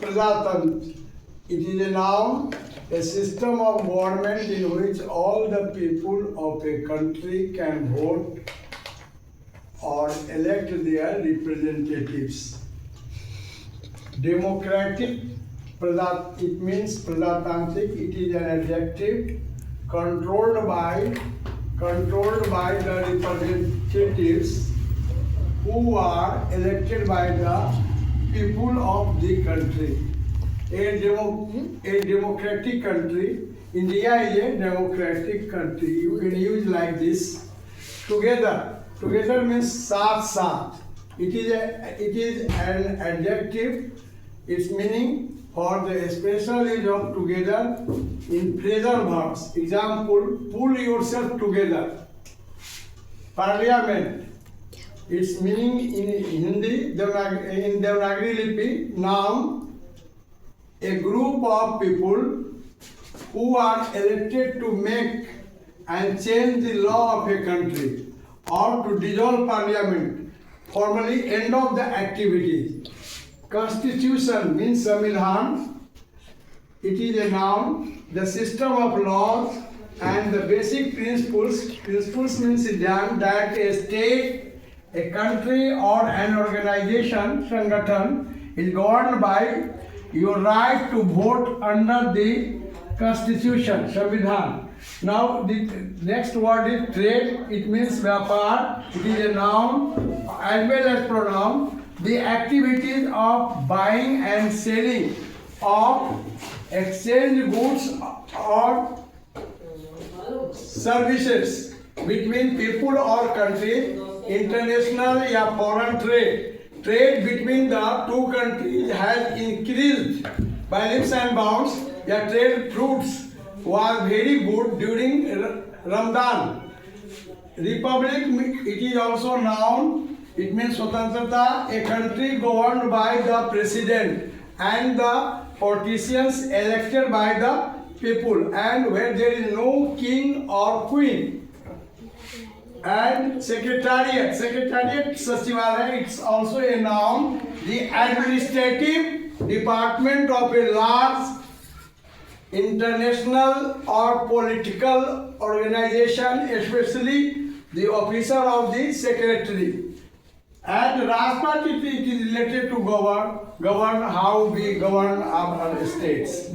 Prajatantra. It is a noun, a system of government in which all the people of a country can vote or elect their representatives. Democratic, it means Prajatantric, it is an adjective controlled by the representatives who are elected by the people of the country. A democratic country, India is a democratic country. You can use like this. Together means saath. It is an adjective. Its meaning for the special use of together in phrasal verbs. Example: pull yourself together. Parliament. Its meaning in Hindi, in Devanagari Lipi, noun, a group of people who are elected to make and change the law of a country or to dissolve parliament, formally end of the activities. Constitution means Samvidhan. It is a noun, the system of laws and the basic principles. Principles means that a state, a country or an organization, Sangathan, is governed by your right to vote under the Constitution, Samvidhan. Now the next word is trade. It means vyapar. It is a noun as well as pronoun. The activities of buying and selling of exchange goods or services between people or countries, international or foreign trade. Trade between the two countries has increased by leaps and bounds. The trade fruits was very good during Ramadan. Republic, it is also noun. It means Swatantrata, a country governed by the president and the politicians elected by the people, and where there is no king or queen. And secretariat Sachivalaya, it's also a noun, the administrative department of a large international or political organization, especially the officer of the secretary. And Rashtrapat, it is related to govern how we govern our states.